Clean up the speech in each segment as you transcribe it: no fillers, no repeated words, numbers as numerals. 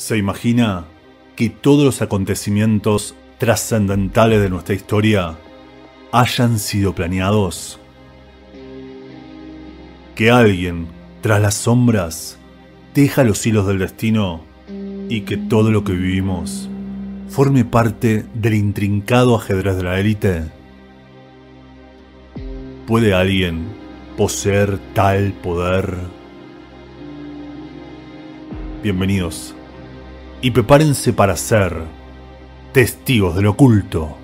¿Se imagina que todos los acontecimientos trascendentales de nuestra historia hayan sido planeados? Que alguien, tras las sombras, teja los hilos del destino y que todo lo que vivimos forme parte del intrincado ajedrez de la élite. ¿Puede alguien poseer tal poder? Bienvenidos y prepárense para ser testigos del oculto.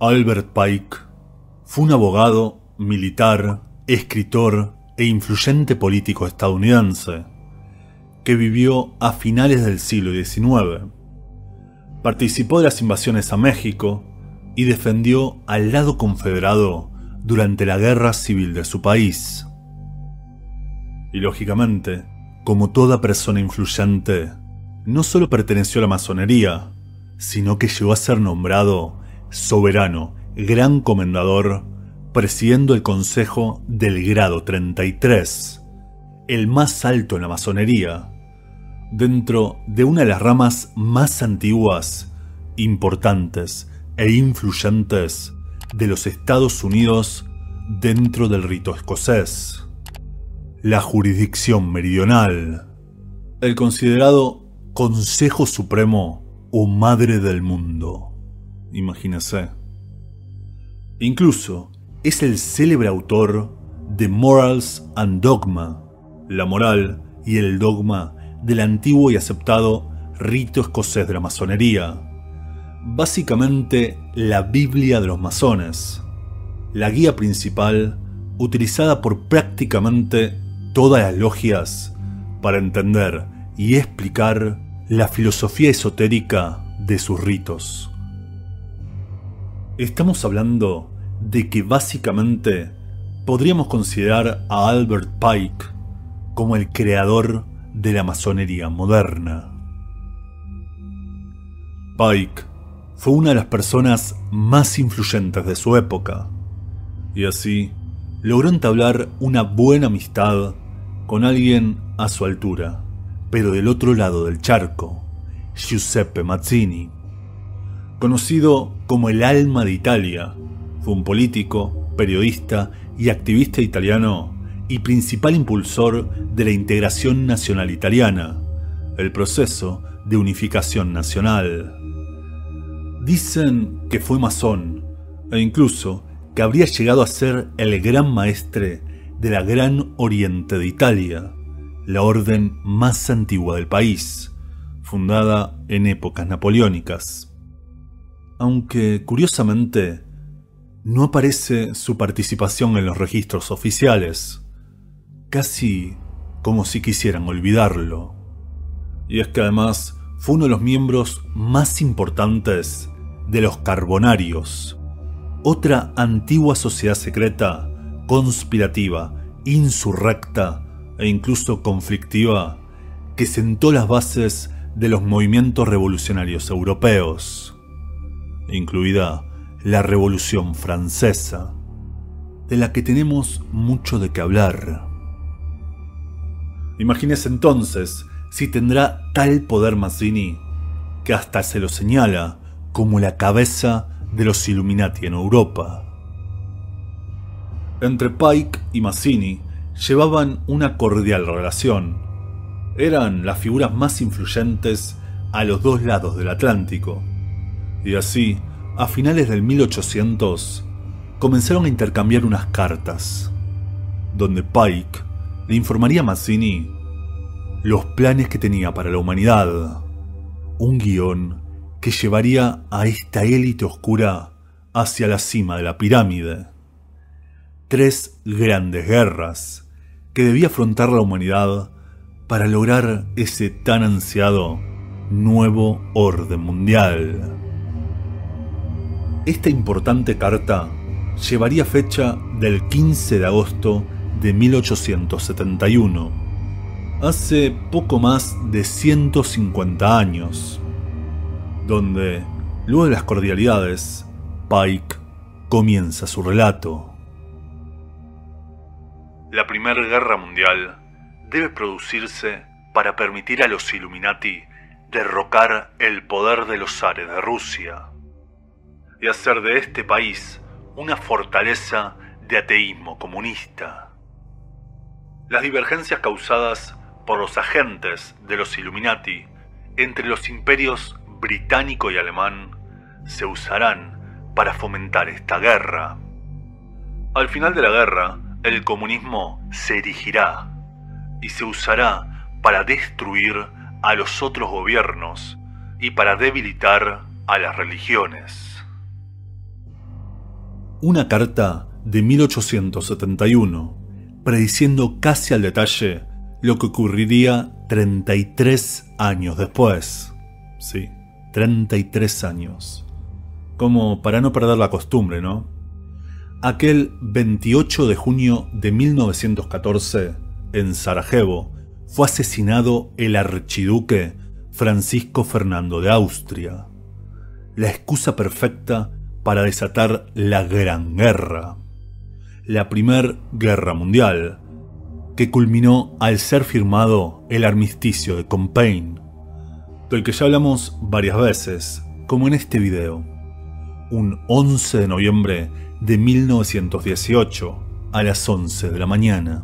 Albert Pike fue un abogado, militar, escritor e influyente político estadounidense que vivió a finales del siglo XIX. Participó de las invasiones a México y defendió al lado confederado durante la guerra civil de su país. Y lógicamente, como toda persona influyente, no solo perteneció a la masonería, sino que llegó a ser nombrado soberano, gran comendador, presidiendo el Consejo del Grado 33, el más alto en la masonería, dentro de una de las ramas más antiguas, importantes e influyentes de los Estados Unidos dentro del rito escocés, la jurisdicción meridional, el considerado Consejo Supremo o Madre del Mundo. Imagínese. Incluso es el célebre autor de Morals and Dogma, la moral y el dogma del antiguo y aceptado rito escocés de la masonería, básicamente la Biblia de los masones, la guía principal utilizada por prácticamente todas las logias para entender y explicar la filosofía esotérica de sus ritos. Estamos hablando de que básicamente podríamos considerar a Albert Pike como el creador de la masonería moderna. Pike fue una de las personas más influyentes de su época, y así logró entablar una buena amistad con alguien a su altura, pero del otro lado del charco, Giuseppe Mazzini. Conocido como el alma de Italia, fue un político, periodista y activista italiano y principal impulsor de la integración nacional italiana, el proceso de unificación nacional. Dicen que fue masón e incluso que habría llegado a ser el gran maestre de la Gran Oriente de Italia, la orden más antigua del país, fundada en épocas napoleónicas. Aunque, curiosamente, no aparece su participación en los registros oficiales, casi como si quisieran olvidarlo. Y es que además fue uno de los miembros más importantes de los Carbonarios, otra antigua sociedad secreta, conspirativa, insurrecta e incluso conflictiva, que sentó las bases de los movimientos revolucionarios europeos, incluida la Revolución Francesa, de la que tenemos mucho de qué hablar. Imagínese entonces si tendrá tal poder Mazzini que hasta se lo señala como la cabeza de los Illuminati en Europa. Entre Pike y Mazzini llevaban una cordial relación. Eran las figuras más influyentes a los dos lados del Atlántico. Y así, a finales del 1800, comenzaron a intercambiar unas cartas, donde Pike le informaría a Mazzini los planes que tenía para la humanidad, un guión que llevaría a esta élite oscura hacia la cima de la pirámide. 3 grandes guerras que debía afrontar la humanidad para lograr ese tan ansiado nuevo orden mundial. Esta importante carta llevaría fecha del 15 de agosto de 1871, hace poco más de 150 años, donde, luego de las cordialidades, Pike comienza su relato. La Primera Guerra Mundial debe producirse para permitir a los Illuminati derrocar el poder de los zares de Rusia y hacer de este país una fortaleza de ateísmo comunista. Las divergencias causadas por los agentes de los Illuminati entre los imperios británico y alemán se usarán para fomentar esta guerra. Al final de la guerra, el comunismo se erigirá y se usará para destruir a los otros gobiernos y para debilitar a las religiones. Una carta de 1871, prediciendo casi al detalle lo que ocurriría 33 años después. Sí, 33 años. Como para no perder la costumbre, ¿no? Aquel 28 de junio de 1914, en Sarajevo, fue asesinado el archiduque Francisco Fernando de Austria. La excusa perfecta para desatar la Gran Guerra, la Primera Guerra Mundial, que culminó al ser firmado el armisticio de Compiègne, del que ya hablamos varias veces, como en este video, un 11 de noviembre de 1918 a las 11 de la mañana,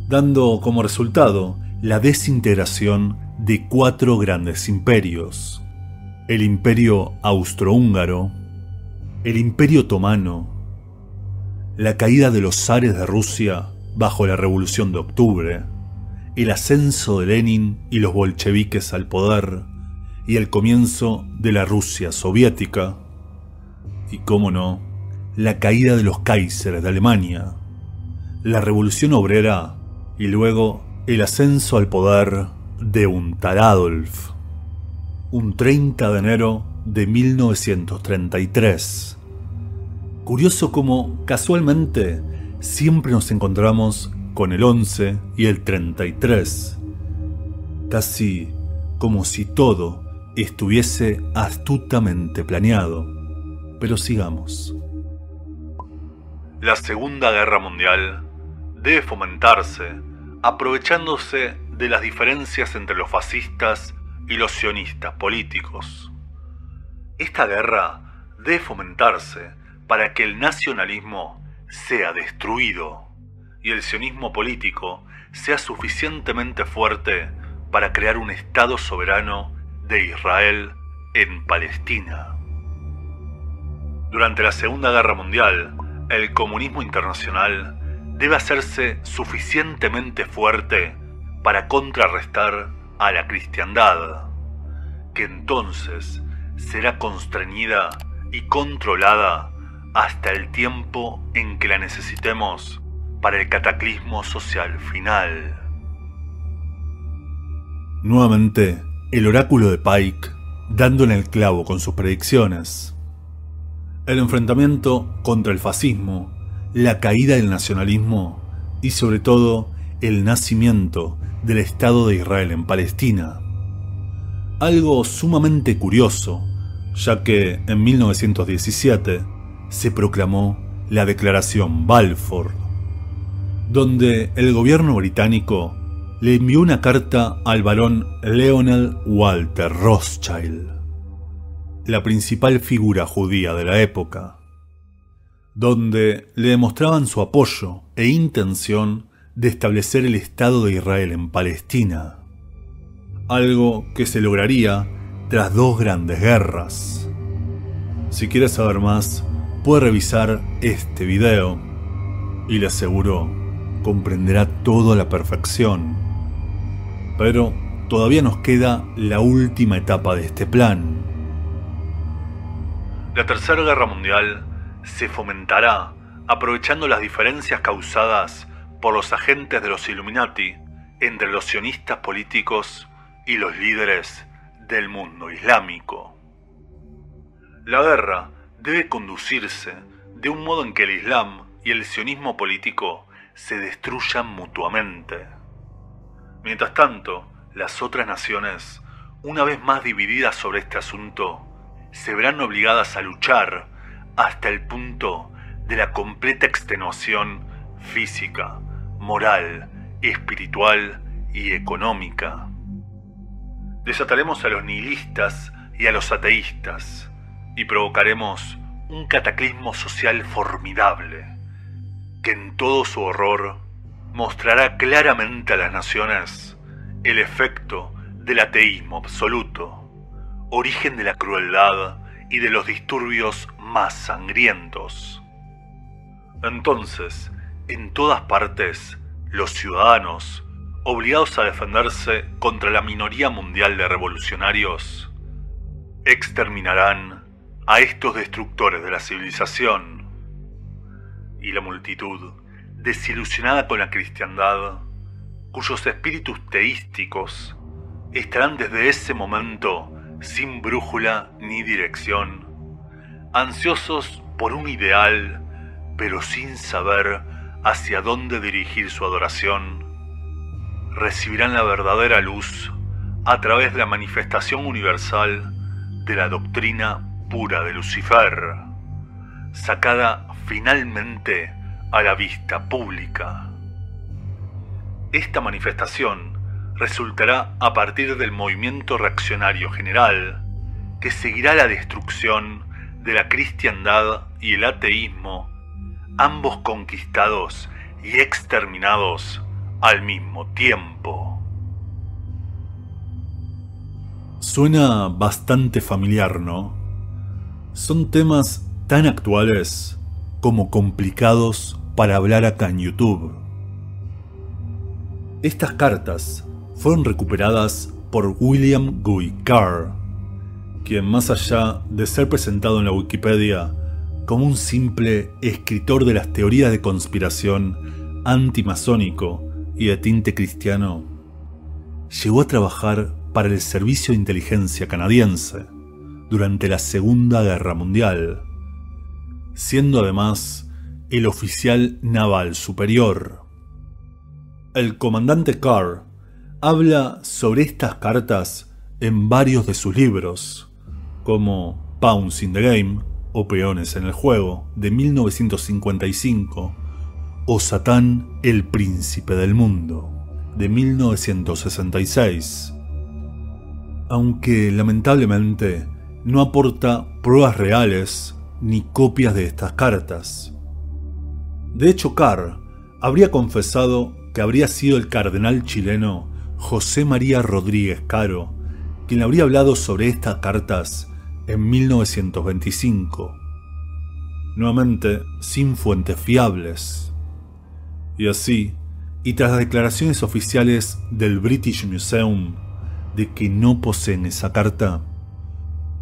dando como resultado la desintegración de 4 grandes imperios: el Imperio Austrohúngaro, el Imperio Otomano, la caída de los zares de Rusia bajo la Revolución de Octubre, el ascenso de Lenin y los bolcheviques al poder, y el comienzo de la Rusia soviética, y cómo no, la caída de los Kaiseres de Alemania, la Revolución Obrera y luego el ascenso al poder de un tal Adolf. Un 30 de enero de 1933. Curioso cómo, casualmente, siempre nos encontramos con el 11 y el 33. Casi como si todo estuviese astutamente planeado. Pero sigamos. La Segunda Guerra Mundial debe fomentarse aprovechándose de las diferencias entre los fascistas y los sionistas políticos. Esta guerra debe fomentarse para que el nacionalismo sea destruido y el sionismo político sea suficientemente fuerte para crear un Estado soberano de Israel en Palestina. Durante la Segunda Guerra Mundial, el comunismo internacional debe hacerse suficientemente fuerte para contrarrestar a la cristiandad, que entonces será constreñida y controlada hasta el tiempo en que la necesitemos para el cataclismo social final. Nuevamente, el oráculo de Pike dando en el clavo con sus predicciones. El enfrentamiento contra el fascismo, la caída del nacionalismo y sobre todo el nacimiento del Estado de Israel en Palestina. Algo sumamente curioso, ya que en 1917 se proclamó la Declaración Balfour, donde el gobierno británico le envió una carta al barón Leonel Walter Rothschild, la principal figura judía de la época, donde le demostraban su apoyo e intención de establecer el Estado de Israel en Palestina, algo que se lograría tras 2 grandes guerras. Si quieres saber más, puede revisar este video y le aseguro comprenderá todo a la perfección. Pero todavía nos queda la última etapa de este plan. La Tercera Guerra Mundial se fomentará aprovechando las diferencias causadas por los agentes de los Illuminati entre los sionistas políticos y los líderes del mundo islámico. La guerra debe conducirse de un modo en que el Islam y el sionismo político se destruyan mutuamente. Mientras tanto, las otras naciones, una vez más divididas sobre este asunto, se verán obligadas a luchar hasta el punto de la completa extenuación física, moral, espiritual y económica. Desataremos a los nihilistas y a los ateístas y provocaremos un cataclismo social formidable que en todo su horror mostrará claramente a las naciones el efecto del ateísmo absoluto, origen de la crueldad y de los disturbios más sangrientos. Entonces, en todas partes, los ciudadanos, obligados a defenderse contra la minoría mundial de revolucionarios, exterminarán a estos destructores de la civilización. Y la multitud, desilusionada con la cristiandad, cuyos espíritus teísticos estarán desde ese momento sin brújula ni dirección, ansiosos por un ideal, pero sin saber hacia dónde dirigir su adoración, recibirán la verdadera luz a través de la manifestación universal de la doctrina pura de Lucifer, sacada finalmente a la vista pública. Esta manifestación resultará a partir del movimiento reaccionario general que seguirá la destrucción de la cristiandad y el ateísmo, ambos conquistados y exterminados al mismo tiempo. Suena bastante familiar, ¿no? Son temas tan actuales como complicados para hablar acá en YouTube. Estas cartas fueron recuperadas por William Guy Carr, quien, más allá de ser presentado en la Wikipedia como un simple escritor de las teorías de conspiración antimasónico y de tinte cristiano, llegó a trabajar para el Servicio de Inteligencia canadiense durante la Segunda Guerra Mundial, siendo además el oficial naval superior. El comandante Carr habla sobre estas cartas en varios de sus libros, como Pawns in the Game, o Peones en el Juego, de 1955, o Satán, el Príncipe del Mundo, de 1966. Aunque lamentablemente no aporta pruebas reales ni copias de estas cartas. De hecho, Carr habría confesado que habría sido el cardenal chileno José María Rodríguez Caro quien le habría hablado sobre estas cartas en 1925, nuevamente sin fuentes fiables. Y así, y tras las declaraciones oficiales del British Museum de que no poseen esa carta,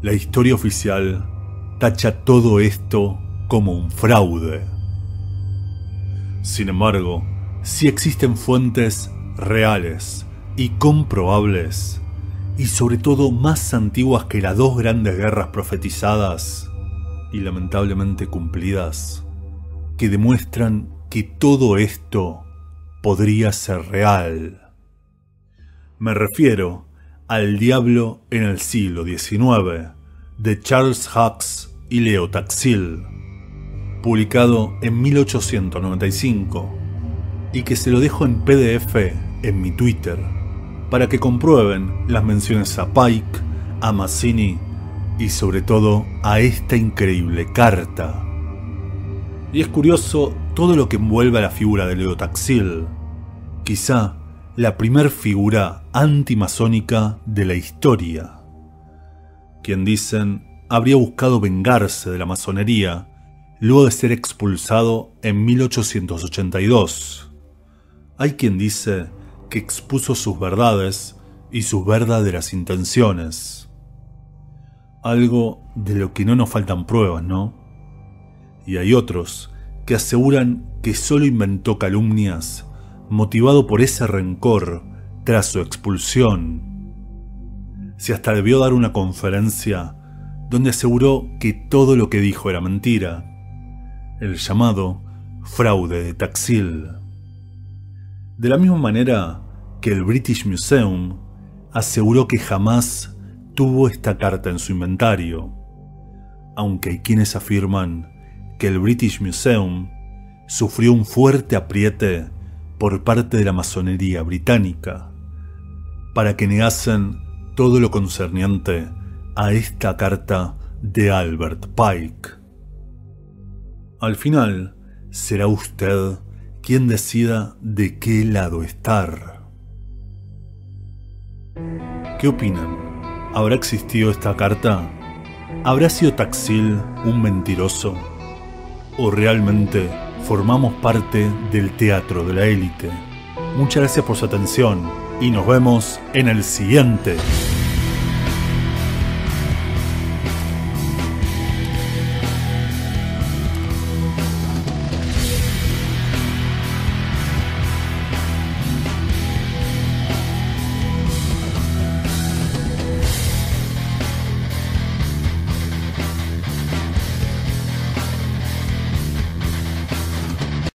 la historia oficial tacha todo esto como un fraude. Sin embargo, sí existen fuentes reales y comprobables, y sobre todo más antiguas que las dos grandes guerras profetizadas y lamentablemente cumplidas, que demuestran que todo esto podría ser real. Me refiero al Diablo en el siglo XIX, de Charles Hux y Leo Taxil, publicado en 1895, y que se lo dejo en PDF en mi Twitter, para que comprueben las menciones a Pike, a Mazzini y sobre todo a esta increíble carta. Y es curioso todo lo que envuelve a la figura de Leo Taxil, quizá la primer figura antimasónica de la historia, quien dicen habría buscado vengarse de la masonería luego de ser expulsado en 1882. Hay quien dice que expuso sus verdades y sus verdaderas intenciones. Algo de lo que no nos faltan pruebas, ¿no? Y hay otros que aseguran que solo inventó calumnias motivado por ese rencor tras su expulsión. Si hasta debió dar una conferencia donde aseguró que todo lo que dijo era mentira, el llamado fraude de Taxil. De la misma manera que el British Museum aseguró que jamás tuvo esta carta en su inventario, aunque hay quienes afirman que el British Museum sufrió un fuerte apriete por parte de la masonería británica para que negasen todo lo concerniente a esta carta de Albert Pike. Al final, será usted quien decida de qué lado estar. ¿Qué opinan? ¿Habrá existido esta carta? ¿Habrá sido Taxil un mentiroso? ¿O realmente formamos parte del teatro de la élite? Muchas gracias por su atención y nos vemos en el siguiente.